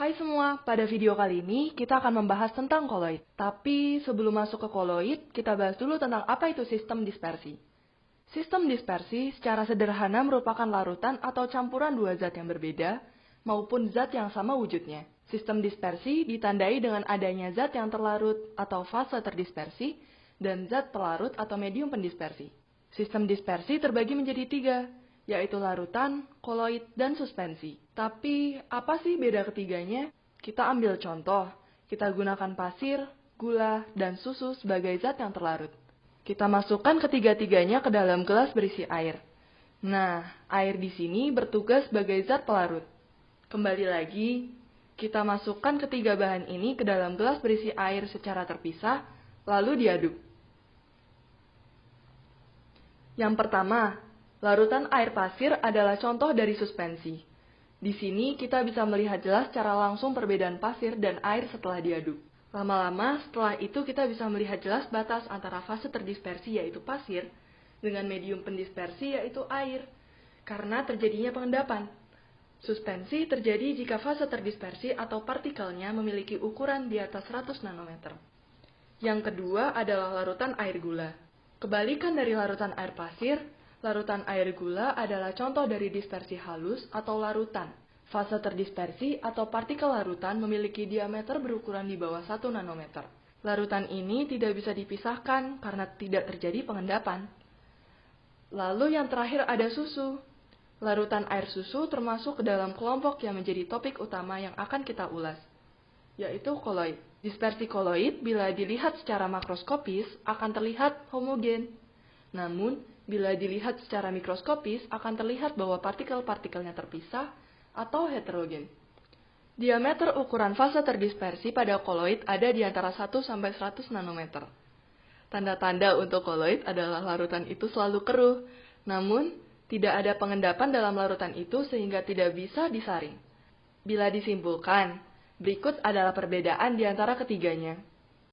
Hai semua, pada video kali ini kita akan membahas tentang koloid. Tapi sebelum masuk ke koloid, kita bahas dulu tentang apa itu sistem dispersi. Sistem dispersi secara sederhana merupakan larutan atau campuran dua zat yang berbeda, maupun zat yang sama wujudnya. Sistem dispersi ditandai dengan adanya zat yang terlarut atau fase terdispersi, dan zat pelarut atau medium pendispersi. Sistem dispersi terbagi menjadi tiga, yaitu larutan, koloid, dan suspensi. Tapi, apa sih beda ketiganya? Kita ambil contoh. Kita gunakan pasir, gula, dan susu sebagai zat yang terlarut. Kita masukkan ketiga-tiganya ke dalam gelas berisi air. Nah, air di sini bertugas sebagai zat pelarut. Kembali lagi, kita masukkan ketiga bahan ini ke dalam gelas berisi air secara terpisah, lalu diaduk. Yang pertama, larutan air pasir adalah contoh dari suspensi. Di sini kita bisa melihat jelas secara langsung perbedaan pasir dan air setelah diaduk. Lama-lama setelah itu kita bisa melihat jelas batas antara fase terdispersi yaitu pasir dengan medium pendispersi yaitu air, karena terjadinya pengendapan. Suspensi terjadi jika fase terdispersi atau partikelnya memiliki ukuran di atas 100 nanometer. Yang kedua adalah larutan air gula. Kebalikan dari larutan air pasir, larutan air gula adalah contoh dari dispersi halus atau larutan. Fase terdispersi atau partikel larutan memiliki diameter berukuran di bawah 1 nanometer. Larutan ini tidak bisa dipisahkan karena tidak terjadi pengendapan. Lalu yang terakhir ada susu. Larutan air susu termasuk ke dalam kelompok yang menjadi topik utama yang akan kita ulas, yaitu koloid. Dispersi koloid bila dilihat secara makroskopis akan terlihat homogen. Namun, bila dilihat secara mikroskopis akan terlihat bahwa partikel-partikelnya terpisah atau heterogen. Diameter ukuran fase terdispersi pada koloid ada di antara 1 sampai 100 nanometer. Tanda-tanda untuk koloid adalah larutan itu selalu keruh, namun tidak ada pengendapan dalam larutan itu sehingga tidak bisa disaring. Bila disimpulkan, berikut adalah perbedaan di antara ketiganya.